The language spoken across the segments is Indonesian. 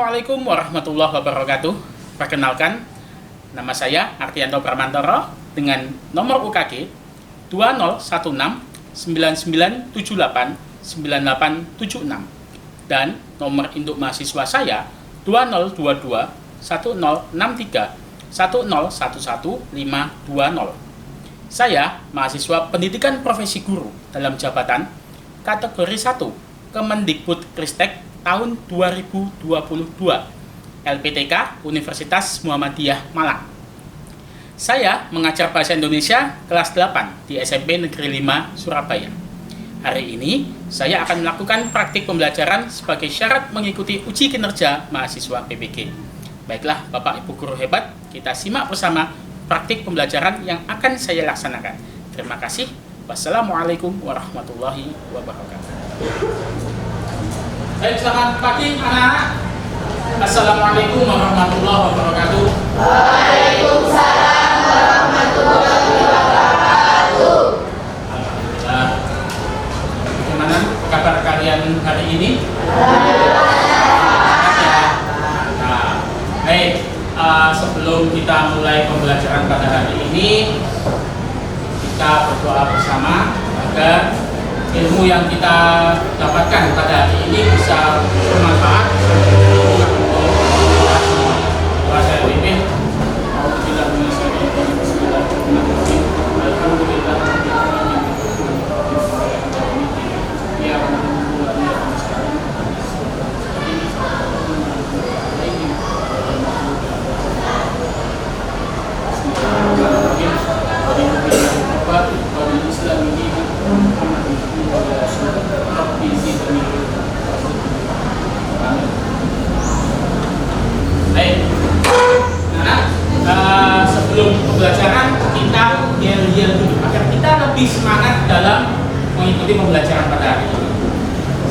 Assalamualaikum warahmatullahi wabarakatuh. Perkenalkan, nama saya Artianto Pramantoro dengan nomor UKG 201699789876 dan nomor induk mahasiswa saya 2022106310110520. Saya mahasiswa Pendidikan Profesi Guru dalam jabatan kategori 1 Kemendikbudristek tahun 2022 LPTK Universitas Muhammadiyah Malang. Saya mengajar bahasa Indonesia kelas 8 di SMP Negeri 5 Surabaya. Hari ini saya akan melakukan praktik pembelajaran sebagai syarat mengikuti uji kinerja mahasiswa PPG. Baiklah Bapak Ibu guru hebat, kita simak bersama praktik pembelajaran yang akan saya laksanakan. Terima kasih. Wassalamualaikum warahmatullahi wabarakatuh. Baik, selamat pagi anak-anak. Assalamualaikum warahmatullahi wabarakatuh. Waalaikumsalam warahmatullahi wabarakatuh. Alhamdulillah. Bagaimana kabar kalian hari ini? Nah, baik. Sebelum kita mulai pembelajaran pada hari ini, kita berdoa bersama agar ilmu yang kita dapatkan pada hari ini bisa bermanfaat untuk kita semua. Doa saya pimpin. Baik, sebelum pembelajaran kita yel-yel dulu agar kita lebih semangat dalam mengikuti pembelajaran pada hari ini.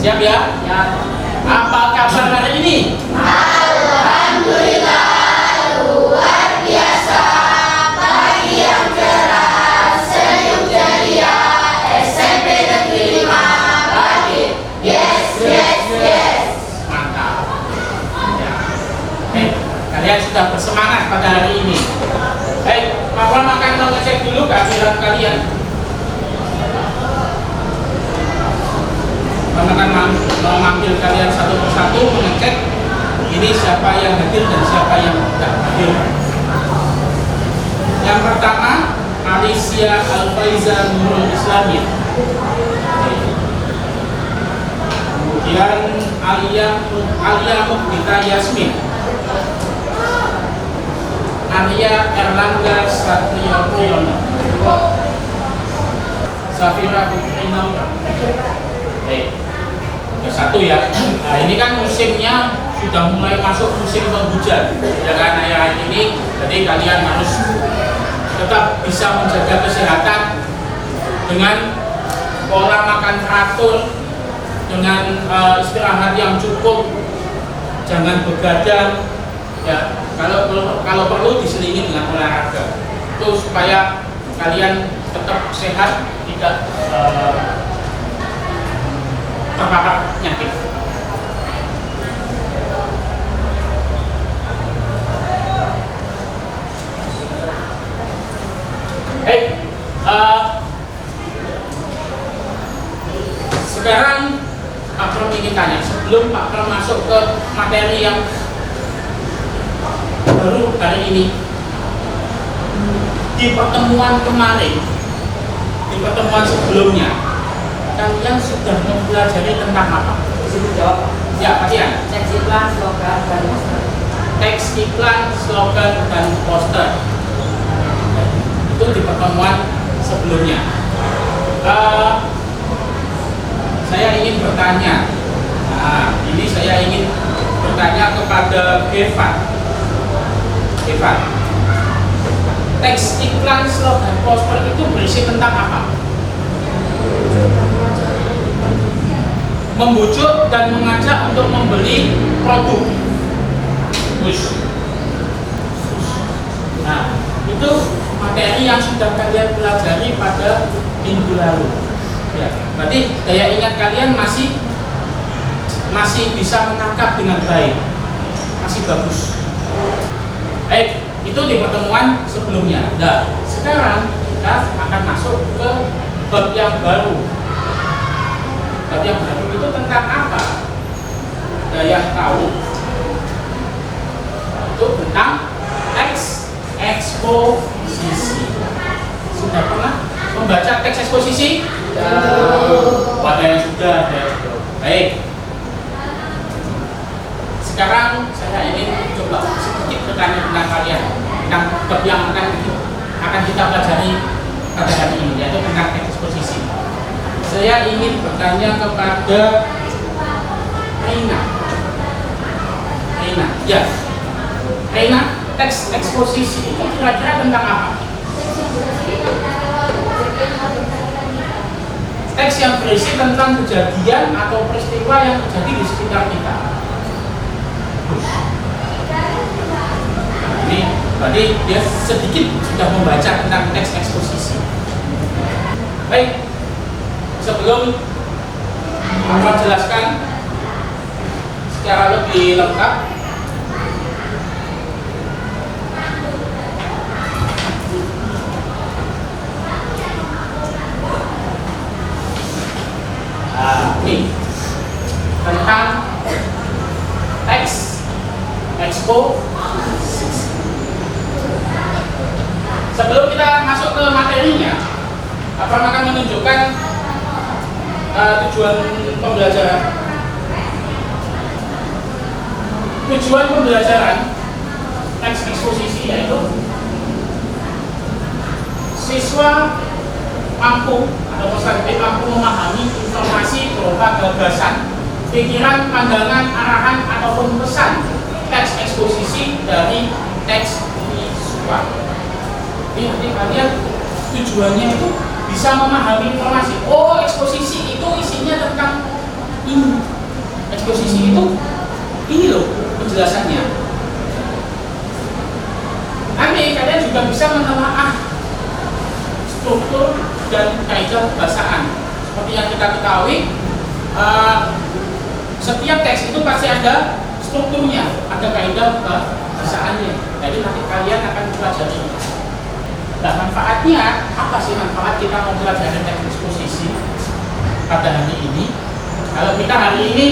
Siap ya? Ya. Apa kabar hari ini? Alhamdulillah luar biasa. Pagi yang cerah, senyum ceria, SMP Negeri 5 pagi. Yes, yes, yes. Mantap. Ya. Kalian sudah bersemangat pada hari ini. Baik, Pak Pram akan mengecek dulu kehadiran kalian. Pram akan memanggil kalian satu persatu mengecek ini siapa yang hadir dan siapa yang tidak hadir. Yang pertama, Alicia Alfaiza Nurul Islamiyah. Kemudian Alia Mukbita Yasmin, Arya Erlangga Satrio Priyono, Safira Putri Naura. Baik, satu ya. Nah, ini kan musimnya sudah mulai masuk musim penghujan, ya kan ayah ini. Jadi kalian harus tetap bisa menjaga kesehatan dengan pola makan teratur, dengan istirahat yang cukup, jangan begadang. Ya, kalau perlu diselingi dengan olahraga, itu supaya kalian tetap sehat, tidak terpapar penyakit. Sekarang Pak Pram ingin tanya, sebelum Pak Pram masuk ke materi yang baru hari ini, di pertemuan kemarin, di pertemuan sebelumnya, kalian sudah mempelajari tentang apa? Disuruh jawab. Ya, Pak Tian. Teks iklan, slogan, dan poster. Teks iklan, slogan, dan poster. Itu di pertemuan sebelumnya. Saya ingin bertanya. Nah, ini saya ingin bertanya kepada Gevan. Teks iklan, slogan, poster itu berisi tentang apa? Membujuk dan mengajak untuk membeli produk. Nah, itu materi yang sudah kalian pelajari pada minggu lalu. Ya, berarti daya ingat kalian masih bisa menangkap dengan baik. masih bagus. Baik, itu di pertemuan sebelumnya. Nah, sekarang kita akan masuk ke bab yang baru. Bab yang baru itu tentang apa? Daya tahu. Itu tentang teks eksposisi. Sudah pernah membaca teks eksposisi? Ada yang sudah, ada yang belum. Baik. Sekarang saya ingin coba sedikit bertanya tentang kalian, tentang bab yang akan kita pelajari pada hari ini, yaitu tentang teks eksposisi. Saya ingin bertanya kepada Reina. Ya. Reina, teks eksposisi itu kira-kira tentang apa? Teks yang berisi tentang kejadian atau peristiwa yang terjadi di sekitar kita. Nah, ini tadi dia sedikit sudah membaca tentang teks eksposisi. Baik, sebelum aku jelaskan secara lebih lengkap, ini tentang teks eksposisi. Sebelum kita masuk ke materinya, Abang akan menunjukkan tujuan pembelajaran. Tujuan pembelajaran teks eksposisi yaitu siswa mampu atau peserta mampu memahami informasi berupa gagasan, pikiran, pandangan, arahan ataupun pesan teks eksposisi dari teks visual. Jadi nanti kalian tujuannya itu bisa memahami informasi. Oh, eksposisi itu isinya tentang ini. Eksposisi itu ini loh penjelasannya. Nanti kalian juga bisa menelaah struktur dan kaidah bahasaan. Seperti yang kita ketahui, setiap teks itu pasti ada strukturnya, ada kaidah bahasaannya. Jadi nanti kalian akan pelajari. Nah, manfaatnya apa sih manfaat kita mempelajari teks eksposisi pada hari ini? Kalau kita hari ini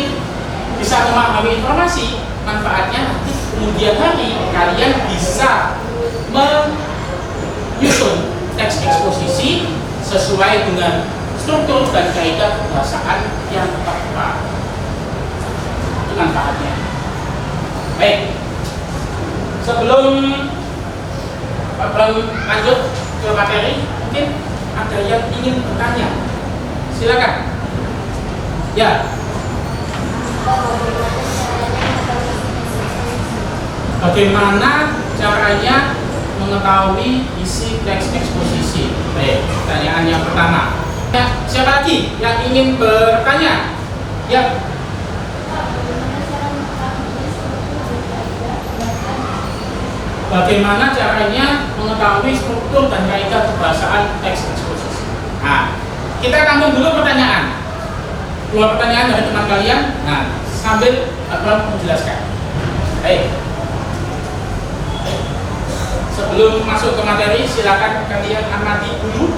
bisa memahami informasi, manfaatnya nanti kemudian hari kalian bisa menyusun teks eksposisi sesuai dengan struktur dan kaidah bahasaan yang tepat. Itu manfaatnya. Baik, sebelum lanjut ke materi, mungkin ada yang ingin bertanya. Silakan. Ya. Bagaimana caranya mengetahui isi teks eksposisi? Baik, pertanyaan yang pertama. Ya, siapa lagi yang ingin bertanya? Ya. Bagaimana caranya mengetahui struktur dan kaidah bahasaan teks eksposisi? Nah, kita tampung dulu pertanyaan. Dua pertanyaan dari teman kalian. Nah, sambil Abang menjelaskan. Baik. Sebelum masuk ke materi, silakan kalian amati dulu.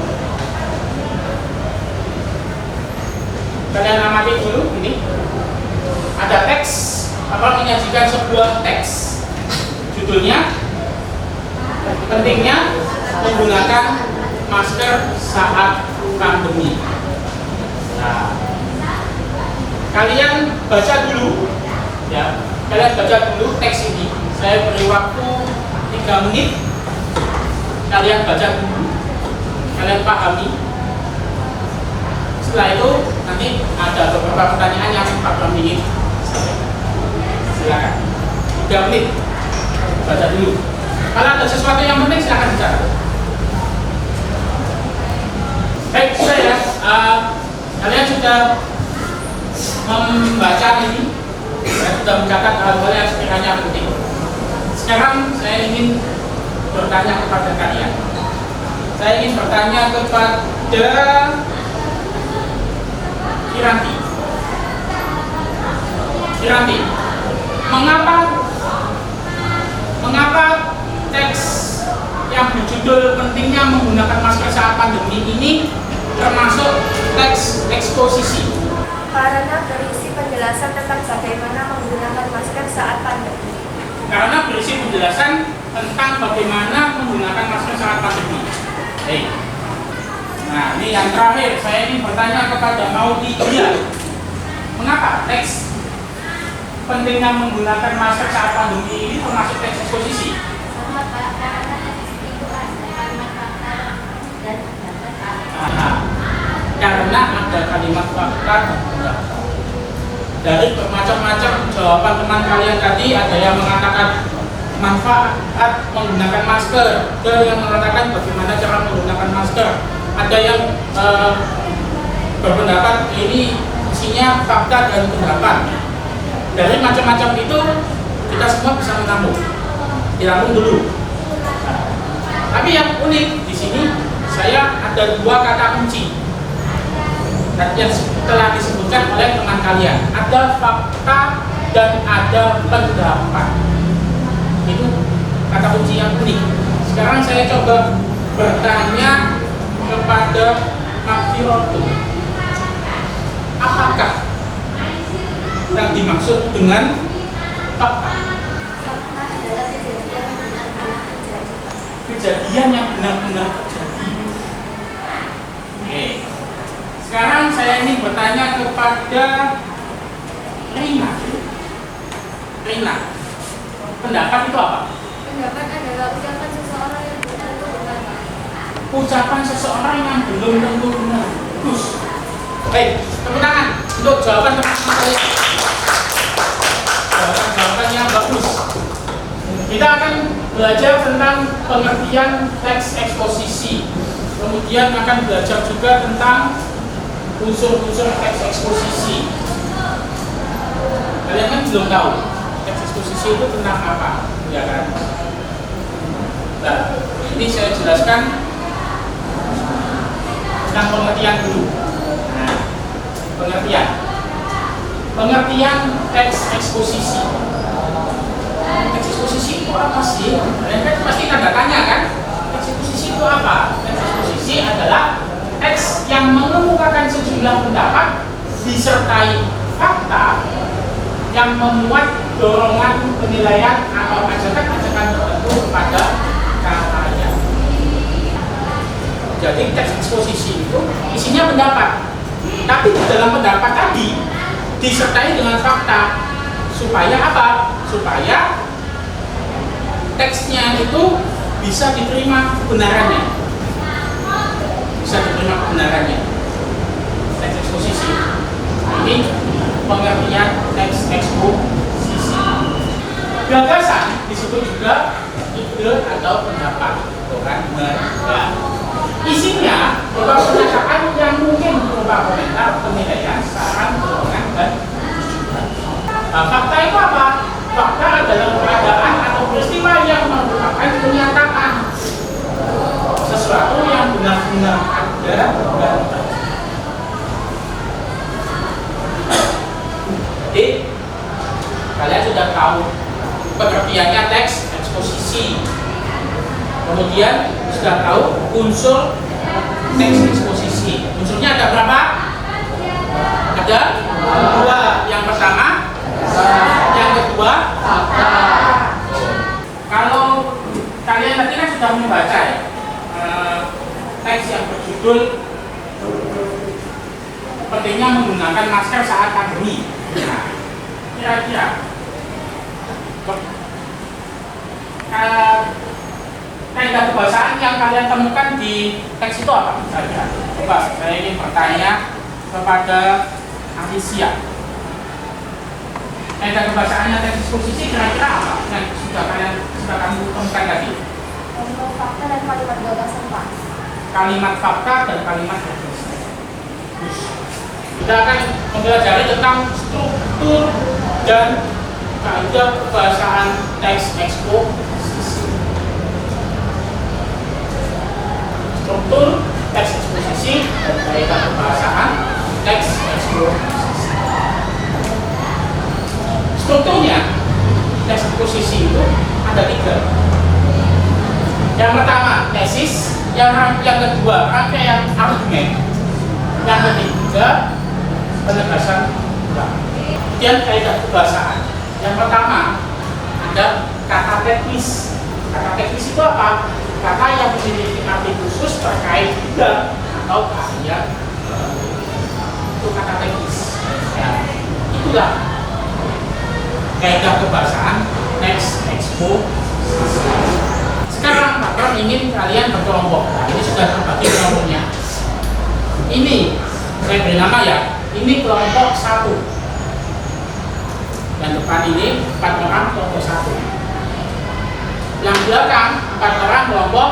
Kalian amati dulu ini. Ada teks, Abang menyajikan sebuah teks. Judulnya pentingnya menggunakan masker saat pandemi. Nah, kalian baca dulu, ya. Kalian baca dulu teks ini. Saya beri waktu 3 menit. Kalian baca dulu, kalian pahami. Setelah itu nanti ada beberapa pertanyaan yang Pak ingin sampaikan. Silakan. 3 menit. Baca dulu. Kalau ada sesuatu yang penting silakan bicara. Baik, sudah ya. Kalian sudah membaca ini, saya sudah mencatat hal-hal yang sekiranya penting. Sekarang saya ingin bertanya kepada kalian. Saya ingin bertanya kepada Kiranti. Mengapa Mengapa teks yang berjudul pentingnya menggunakan masker saat pandemi ini termasuk teks eksposisi? Karena berisi penjelasan tentang bagaimana menggunakan masker saat pandemi. Karena berisi penjelasan tentang bagaimana menggunakan masker saat pandemi. Hey. Nah, ini yang terakhir, saya ingin bertanya kepada Maudi Dia. Mengapa teks pentingnya menggunakan masker saat pandemi ini termasuk teks eksposisi? Karena ada kalimat fakta dan pendapat. Dari bermacam-macam jawaban teman kalian tadi, ada yang mengatakan manfaat menggunakan masker, ada yang mengatakan bagaimana cara menggunakan masker, ada yang berpendapat ini isinya fakta dan pendapat. Dari macam-macam itu kita semua bisa menampung, dirampung dulu. Nah, tapi yang unik di sini saya ada dua kata kunci yang telah disebutkan oleh teman kalian. Ada fakta dan ada pendapat. Itu kata kunci yang unik. Sekarang saya coba bertanya kepada Makfirotu, apakah yang dimaksud dengan fakta? Kejadian yang benar-benar terjadi. Oke. Sekarang saya ingin bertanya kepada Rina. Rina, pendapat itu apa? Pendapat adalah ucapan seseorang yang belum tentu benar. Ucapan seseorang yang belum tentu benar. Bagus. Baik, tepuk tangan untuk jawaban teman-teman saya. Jawaban yang bagus. Kita akan belajar tentang pengertian teks eksposisi. Kemudian akan belajar juga tentang unsur-unsur teks eksposisi. Kalian kan belum tahu teks eksposisi itu tentang apa, ya kan? Nah, ini saya jelaskan tentang pengertian dulu. Nah, pengertian teks eksposisi. Teks eksposisi itu apa sih? Kalian kan pasti tanda tanya kan? Teks eksposisi itu apa? Teks eksposisi adalah teks yang mengemukakan sejumlah pendapat disertai fakta yang memuat dorongan penilaian atau ajakan-ajakan tertentu kepada kalian. Jadi teks eksposisi itu isinya pendapat, tapi di dalam pendapat tadi disertai dengan fakta. Supaya apa? Supaya teksnya itu bisa diterima kebenarannya. Bisa diterima kebenarannya. Teks eksposisi. Ini pengertian teks eksposisi. Gagasan disebut juga ide atau pendapat, bukan benar. Ya. Isinya berupa pernyataan yang mungkin berupa komentar, penilaian, saran, dorongan, dan tujuan. Nah, fakta itu apa? Fakta adalah keadaan atau peristiwa yang merupakan kenyataan, sesuatu yang benar-benar ada dan terjadi. Jadi kalian sudah tahu pengertiannya teks eksposisi. Kemudian sudah tahu unsur teks eksposisi. Unsurnya ada berapa? Ada dua. Yang pertama, yang kedua, fakta. Kalau kalian tadi kan sudah membaca ya, teks yang berjudul pentingnya menggunakan masker saat pandemi. Nah, kira-kira kaidah kebahasaan yang kalian temukan di teks itu apa? Coba saya ingin bertanya kepada Alicia. Kaidah kebahasaannya teks eksposisi kira-kira apa yang sudah kamu temukan tadi? Kalimat fakta dan kalimat gagasan, Pak. Kalimat fakta dan kalimat gagasan. Kita akan mempelajari tentang struktur dan kaidah kebahasaan teks eksposisi. Struktur teks eksposisi dan kaidah kebahasaan teks eksposisi. Strukturnya teks eksposisi itu ada 3. Yang pertama tesis, yang kedua rangkaian argumen, yang ketiga penegasan undang. Kemudian kaidah kebahasaan. Yang pertama ada kata teknis. Kata teknis itu apa? Kata yang memiliki arti khusus terkait bidang atau keahlian. Itu kata teknis. Ya, itulah kaidah kebahasaan. Next expo. Sekarang Pak ingin kalian berkelompok. Nah, ini sudah terbagi kelompoknya. Ini saya beri nama ya. Ini kelompok 1. Yang depan ini 4 orang kelompok 1. Yang belakang 4 orang kelompok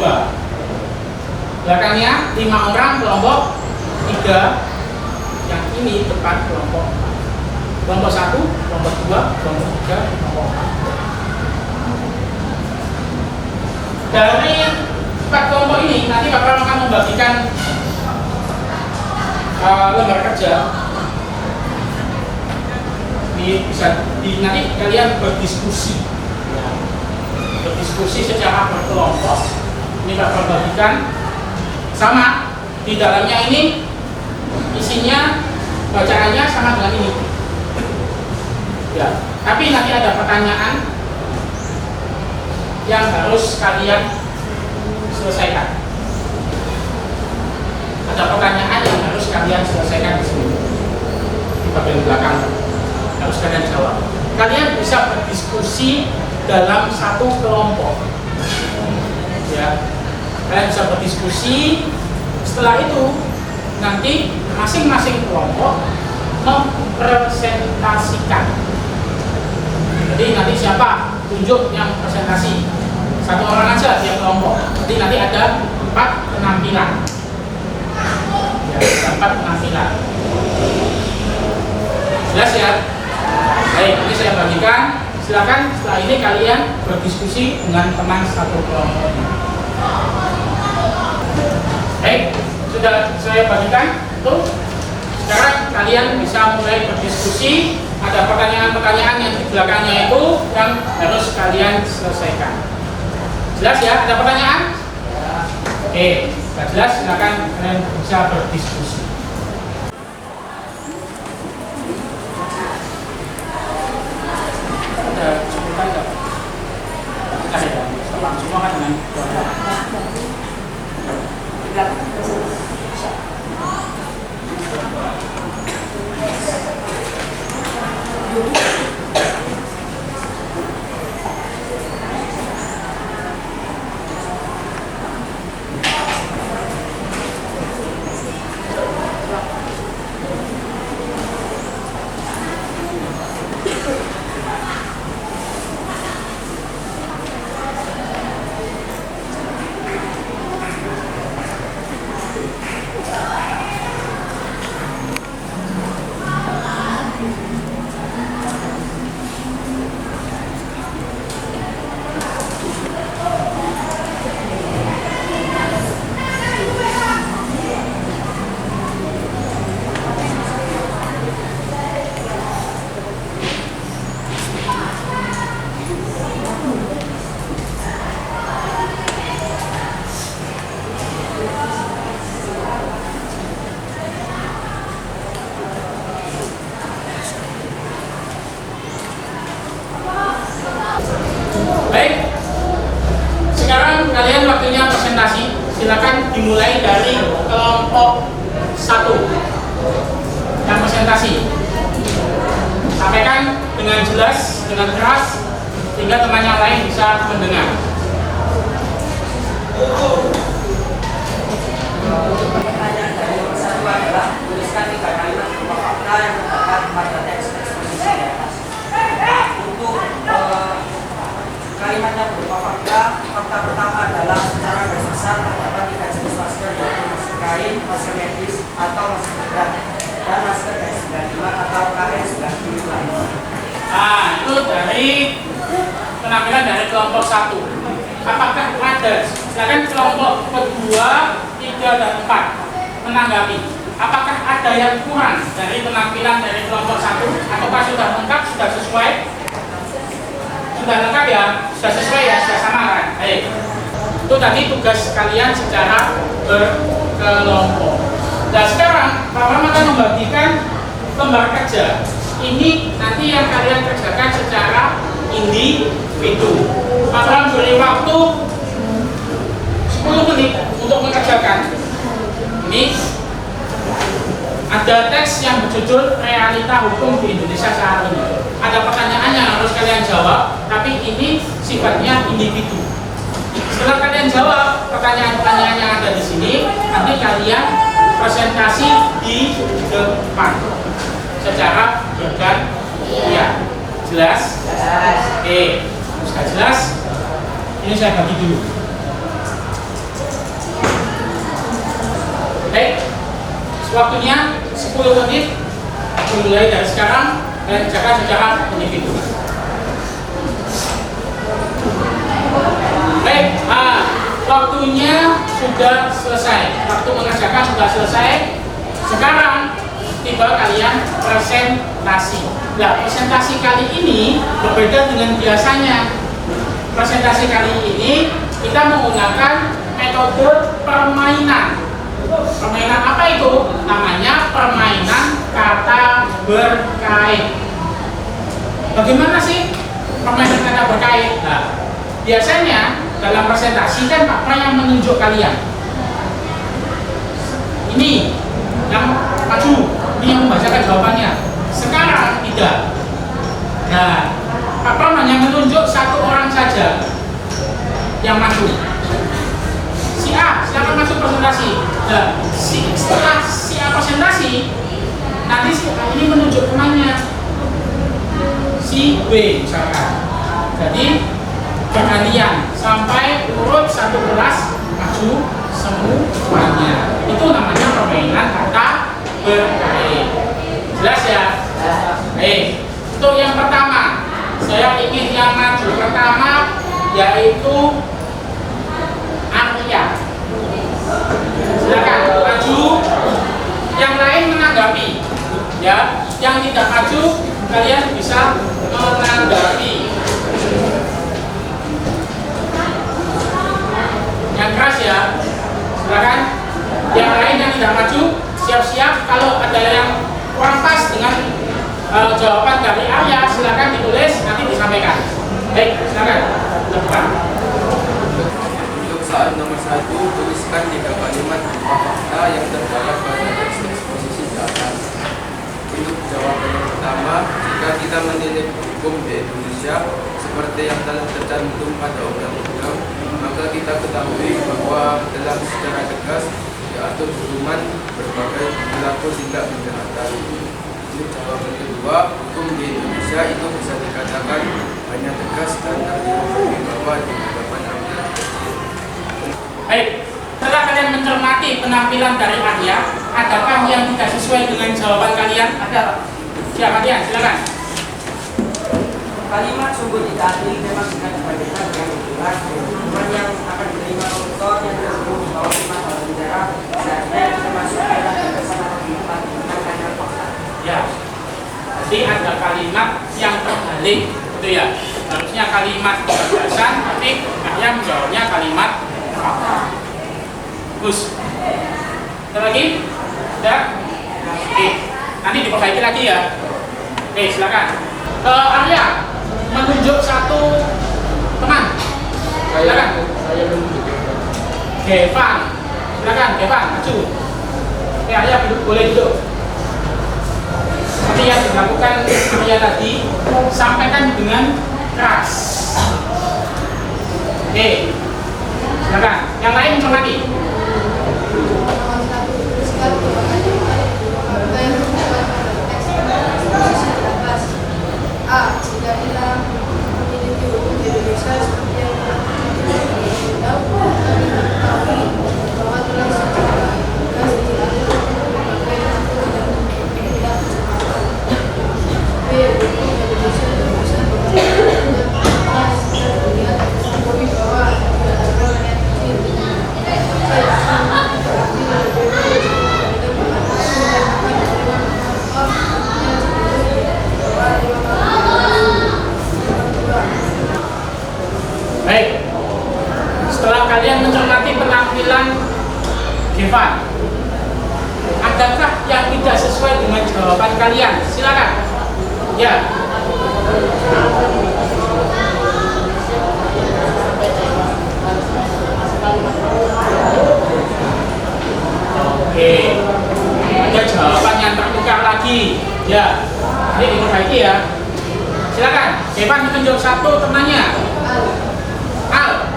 2. Belakangnya 5 orang kelompok 3. Yang ini depan kelompok 4. Kelompok 1, kelompok 2, kelompok 3, kelompok 4. Dari 4 kelompok ini nanti Bapak akan membagikan lembar kerja. Nanti kalian berdiskusi, secara berkelompok. Ini Bapak bagikan sama di dalamnya ini isinya bacaannya sama dengan ini. Ya, tapi nanti ada pertanyaan yang harus kalian selesaikan. Ada pertanyaan yang harus kalian selesaikan di sini. Di bagian belakang harus kalian jawab. Kalian bisa berdiskusi dalam satu kelompok. Ya, kalian bisa berdiskusi. Setelah itu nanti masing-masing kelompok mempresentasikan. Jadi nanti siapa tunjuk yang presentasi, 1 orang aja tiap kelompok. Jadi nanti ada 4 penampilan. Ya, ada 4 penampilan. Jelas ya? Baik, ini saya bagikan. Silakan setelah ini kalian berdiskusi dengan teman satu kelompok. Baik, sudah saya bagikan. Tuh. Sekarang kalian bisa mulai berdiskusi. Ada pertanyaan-pertanyaan yang di belakangnya itu yang harus kalian selesaikan. Jelas ya? Ada pertanyaan? Oke, sudah jelas. Silakan kalian bisa berdiskusi. Ada sebutan nggak? Kita ya, setelah semua kan dengan silakan dimulai dari kelompok 1 yang presentasi. Sampaikan dengan jelas, dengan keras, sehingga teman yang lain bisa mendengar. Pertanyaan dari nomor 1 adalah tuliskan 3 kalimat berupa fakta yang terdapat pada teks eksposisi di atas. Untuk kalimat yang berupa fakta pertama adalah secara garis besar terdapat 3 jenis masker, yaitu masker kain, masker medis, atau masker bedah, dan masker N95 atau KN95. Nah, itu dari penampilan dari kelompok 1. Apakah ada? Silakan kelompok kedua, 3 dan 4 menanggapi. Apakah ada yang kurang dari penampilan dari kelompok 1? Ataukah sudah lengkap, sudah sesuai? Sudah lengkap ya? Sudah sesuai ya? Sudah sama kan? Baik. Itu tadi tugas kalian secara berkelompok. Nah sekarang Pak Ram akan membagikan lembar kerja. Ini nanti yang kalian kerjakan secara individu. Pak Ram beri waktu 10 menit untuk mengerjakan. Ini ada teks yang berjudul Realita Hukum di Indonesia saat ini. Ada pertanyaan yang harus kalian jawab, tapi ini sifatnya individu. Setelah kalian jawab pertanyaan-pertanyaan yang ada di sini, nanti kalian presentasi di depan secara bergantian. Jelas? Oke, sudah jelas? Ini saya bagi dulu. Baik, waktunya 10 menit mulai dari sekarang dan jaga secara individu. Baik, waktunya sudah selesai. Waktu mengerjakan sudah selesai. Sekarang tiba kalian presentasi. Nah, presentasi kali ini berbeda dengan biasanya. Presentasi kali ini kita menggunakan metode permainan. Permainan apa itu? Namanya permainan kata berkait. Bagaimana sih permainan kata berkait? Nah, biasanya dalam presentasi kan apa yang menunjuk kalian? Ini yang maju, ini yang membacakan jawabannya. Sekarang tidak. Nah, apa hanya menunjuk satu orang saja yang maju. Si A, silakan masuk presentasi. Nah, setelah si A presentasi, nanti si A ini menunjuk temannya, si B misalkan. Jadi pergantian sampai urut satu kelas maju semuanya. Itu namanya permainan kata berkait. Jelas ya? Baik. Untuk yang pertama, saya ingin yang maju pertama yaitu Arya. Silakan maju. Yang lain menanggapi. Ya, yang tidak maju kalian bisa menanggapi. Yang keras ya. Silakan. Yang lain yang tidak maju siap-siap. Kalau ada yang kurang pas dengan jawaban dari Arya, silakan ditulis nanti disampaikan. Baik, silakan. Depan. Untuk saat nomor 1, tuliskan 3 kalimat berupa fakta yang terdapat pada teks eksposisi di atas. Untuk jawaban yang pertama, jika kita menilai hukum di Indonesia seperti yang telah tercantum pada undang-undang, maka kita ketahui bahwa telah secara tegas diatur hukuman berbagai perilaku tindak kejahatan. Untuk jawaban kedua, hukum di Indonesia itu bisa dikatakan hanya tegas dan terdiri bahwa di hadapan rakyat. Baik, setelah kalian mencermati penampilan dari Arya, adakah yang tidak sesuai dengan jawaban kalian? Ada. Siapa dia? Silakan. Kalimat sungguh tidak adil memang dengan kebanyakan yang jelas. Hukuman yang akan diterima koruptor yang tersebut di bawah 5 tahun penjara seharusnya termasuk dalam gagasan atau kehidupan dengan hanya fakta. Ya. Jadi ada kalimat yang terbalik, gitu ya. Harusnya kalimat gagasan, tapi Arya menjawabnya kalimat fakta. Bagus. Ada lagi? Ada? Oke. Nanti diperbaiki lagi ya. Oke, silakan. Arya, menunjuk satu teman. Silakan. Saya menunjuk. Gevan. Silakan, Gevan, maju. Oke, Arya boleh duduk. Seperti yang dilakukan Arya tadi, sampaikan dengan keras. Oke. Silakan. Yang lain mencermati. A. Jadilah memiliki hukum di Indonesia seperti yang dilakukan bahwa telah secara tegas diatur berbagai tindak kejahatan. B. Hukum Indonesia tidak bisa dilihat bahwa penampilan Gevan. Adakah yang tidak sesuai dengan jawaban kalian? Silakan. Ya. Oke. Ada jawaban yang tertukar lagi. Ya. Ini diperbaiki ya. Silakan. Gevan tunjuk satu temannya. Al.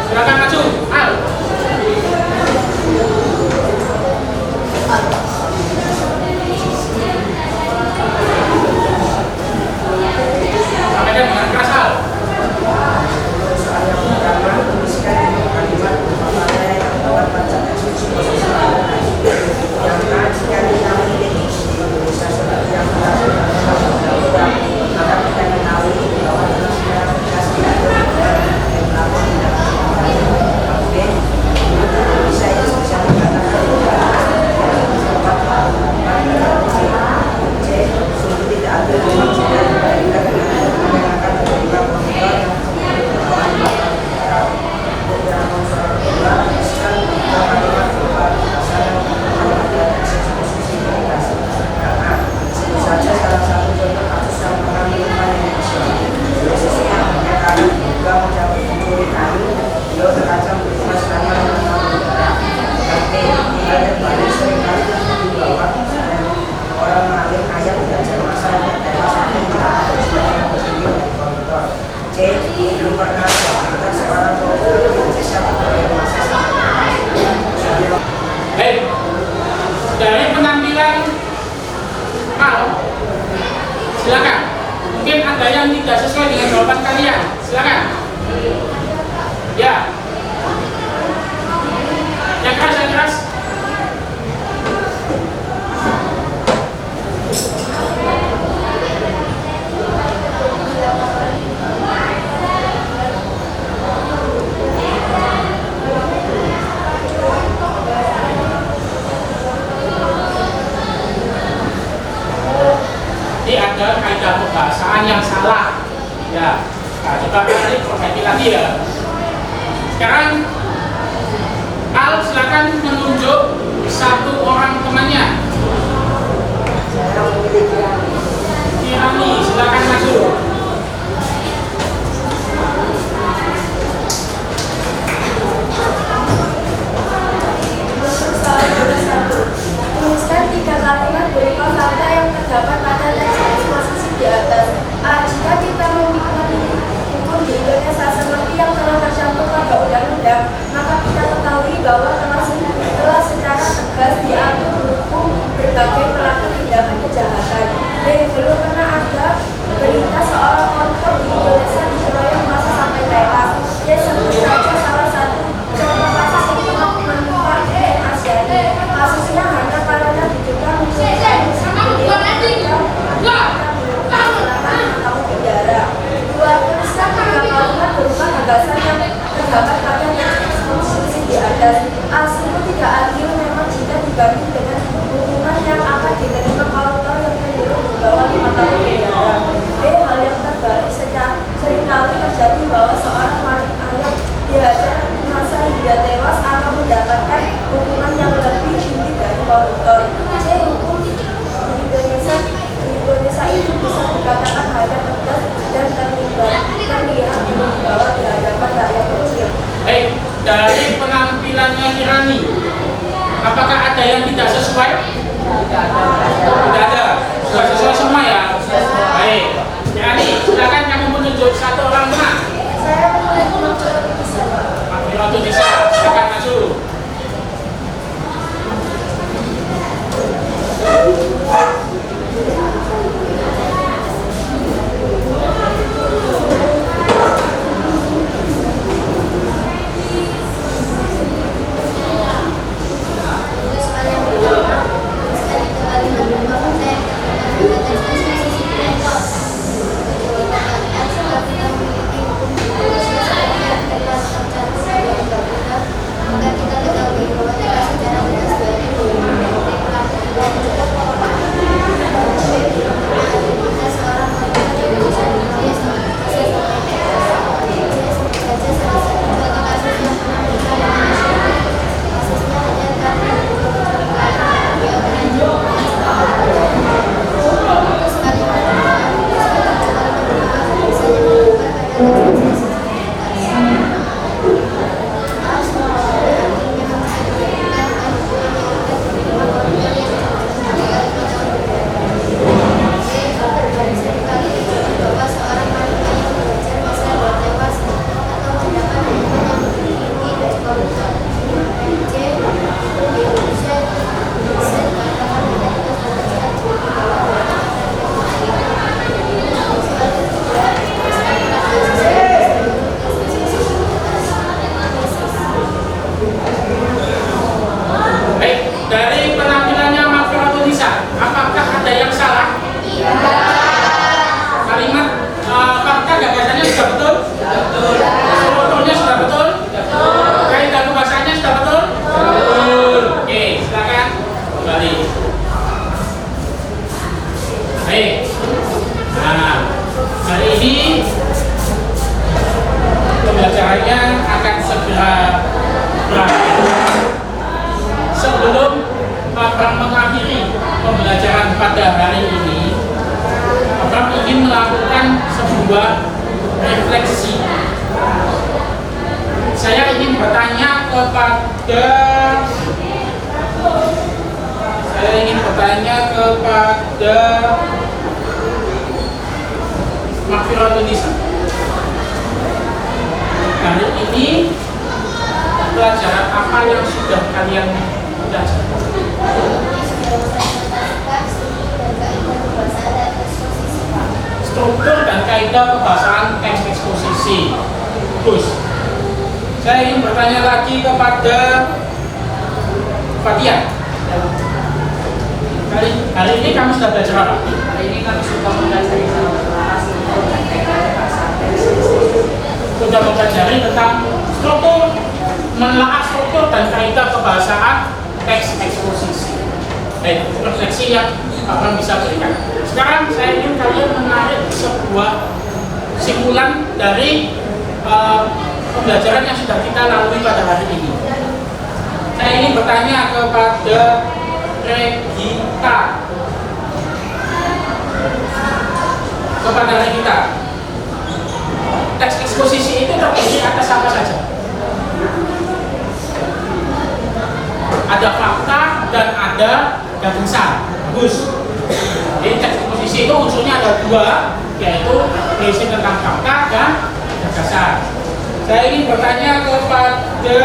Silakan maju. Al. Sampaikan dengan keras, Al. Soal yang pertama, tuliskan kalimat berupa yang terdapat pada teks posisi yang A, jika kita memiliki Indonesia seperti yang terdapat maka kita mengetahui bahwa Indonesia yang melakukan tindakan B, Indonesia itu bisa dikatakan C, sungguh tidak ada ruang jika dibandingkan dengan menggunakan beberapa komentar yang beberapa konsulat kedua, sekarang kita kalimat berupa dasar posisi komunikasi karena sebut saja salah satu contoh kasus yang pernah menimpa Indonesia. Posisi yang berkaitan juga mencapai kulit kayu, beliau terancam berubah selama 5 tahun penjara. Dan B, tinggalnya balik seringkali dibawa dan orang mengalir ayat belajar masa yang tewas atau melakukan sebagai video dan koruptor. C, belum pernah dilakukan seorang koruptor di Indonesia berbagai masa sampai. Baik. Dari penampilan Al, silakan. Mungkin ada yang tidak sesuai dengan jawaban kalian. Silakan. Ya. Yang keras, yang keras. Jadi ada kaidah pembahasaan yang salah. Ya. Nah, coba kali perbaiki lagi ya. Sekarang Al silakan menunjuk satu orang temannya. Kirani, silakan maju. Tuliskan 3 kalimat berupa fakta yang terdapat pada teks posisi di atas. A. Jika kita memiliki hukum di Indonesia seperti yang telah tercantum pada undang-undang, maka kita ketahui bahwa telah secara tegas diatur hukum berbagai pelaku tindakan kejahatan. B. Belum pernah ada berita seorang koruptor di Indonesia dikeroyok masa sampai tewas. C. Sebut saja salah satu contoh kasus yang menimpa Asyari. Kasusnya hanya karena diduga penjara. 2. Tuliskan 3 kalimat berupa gagasan yang terdapat pada teks posisi di atas. A. Sungguh tidak adil memang jika dibanding dengan hukuman yang akan diterima koruptor yang cenderung di bawah 5 tahun penjara. B. Hal yang terbalik seringkali terjadi bahwa seorang wanita yang dihajar masa hingga tewas akan mendapatkan hukuman yang lebih tinggi dari koruptor. C. Hukum di Indonesia itu bisa dikatakan hanya tegas dan terlihat di bawah di hadapan rakyat kecil. Baik, dari penampilannya Kirani, apakah ada yang tidak sesuai? Tidak ada. Sudah sesuai semua ya? Baik. Kirani, silakan kamu menunjuk satu orang teman. Saya menunjuk bisa. Waktu bisa, silakan maju. Hukum sebenarnya akan segera berakhir. Sebelum Abram mengakhiri pembelajaran pada hari ini, Abram ingin melakukan sebuah refleksi. Saya ingin bertanya kepada Makfiratun Nisa. Hari ini pelajaran apa yang sudah kalian belajar? Struktur dan kaidah kebahasaan teks eksposisi. Terus, saya ingin bertanya lagi kepada Fatia. Hari ini kamu sudah belajar apa? Hari ini kami sudah mempelajari secara menelaah struktur dan kaidah kebahasaan teks eksposisi. Sudah mempelajari tentang struktur, menelaah struktur dan kaidah kebahasaan teks eksposisi. Refleksi yang akan bisa berikan. Sekarang saya ingin kalian menarik sebuah simpulan dari pembelajaran yang sudah kita lalui pada hari ini. Saya ingin bertanya kepada Regita. Teks eksposisi itu terdiri atas apa saja? Ada fakta dan ada gagasan. Bagus. Jadi teks eksposisi itu unsurnya ada dua, yaitu berisi tentang fakta dan gagasan. Saya ingin bertanya kepada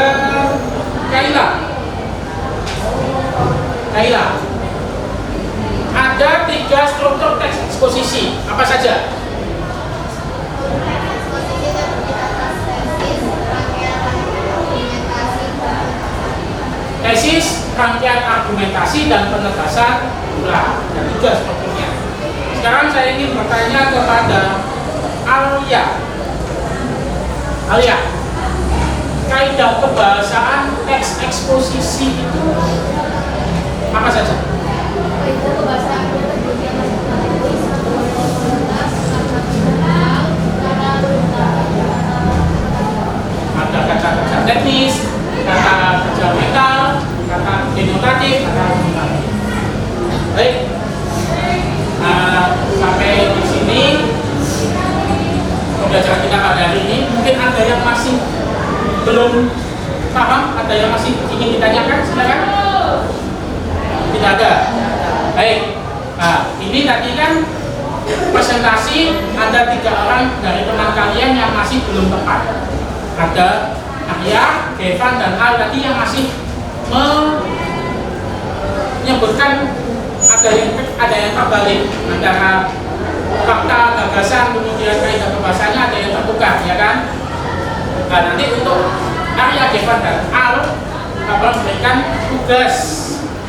Kaila, ada 3 struktur teks eksposisi, apa saja? Tesis, rangkaian argumentasi, dan penegasan ulang. Ada 3 strukturnya. Sekarang saya ingin bertanya kepada Alia, kaidah kebahasaan teks eksposisi itu apa saja? Kaidah kebahasaan ada kata-kata teknis, kata kerja mental, kata denotatif, kata argumentatif. Baik, sampai di sini pembelajaran kita pada hari ini. Mungkin ada yang masih belum paham, ada yang masih ingin ditanyakan, silakan. Tidak ada. Baik. Nah, ini tadi kan presentasi, ada 3 orang dari teman kalian yang masih belum tepat. Ada Arya, Devan, dan Al tadi yang masih menyebutkan ada yang terbalik antara fakta, gagasan, kemudian kaidah kebahasanya ada yang tertukar, ya kan? Nah, nanti untuk Arya, Devan, dan Al akan memberikan tugas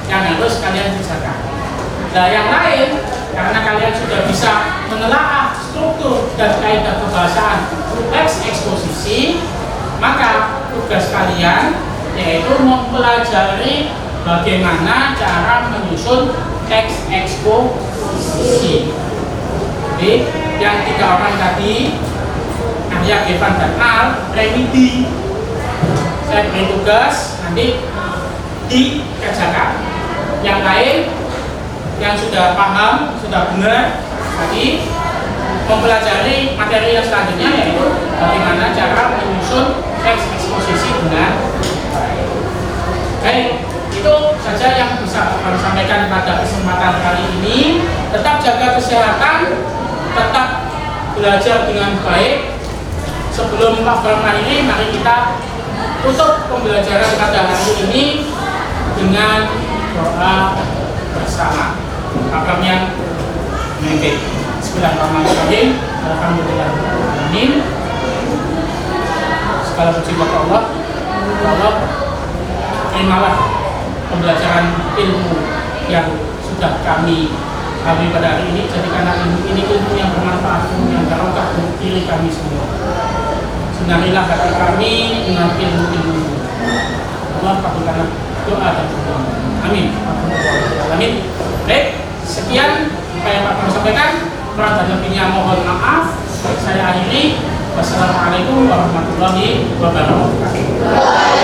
yang harus kalian kerjakan. Nah, yang lain, karena kalian sudah bisa menelaah struktur dan kaidah kebahasaan teks eksposisi, maka tugas kalian yaitu mempelajari bagaimana cara menyusun teks eksposisi. Jadi, yang 3 orang tadi, Arya, Devan, dan Al, remedi. Saya beri tugas, nanti dikerjakan. Yang lain yang sudah paham, sudah benar tadi, mempelajari materi yang selanjutnya, yaitu bagaimana cara menyusun teks eksposisi dengan baik. Baik, itu saja yang bisa kami sampaikan pada kesempatan kali ini. Tetap jaga kesehatan, tetap belajar dengan baik. Sebelum Pak ini, mari kita tutup pembelajaran pada hari ini dengan doa bersama. Akram yang memimpin. Bismillahirrahmanirrahim. Alhamdulillahirrahmanirrahim. Segala puji bagi Allah. Allah, terimalah pembelajaran ilmu yang sudah kami lalui pada hari ini. Jadikanlah ilmu ini ilmu yang bermanfaat, ilmu yang barokah untuk diri kami semua. Sinarilah hati kami dengan ilmu-ilmu. Allah, kabulkanlah doa dan doa. Amin. Amin. Baik, sekian apa yang Pak sampaikan. Kurang dan lebihnya mohon maaf. Saya akhiri. Wassalamualaikum warahmatullahi wabarakatuh.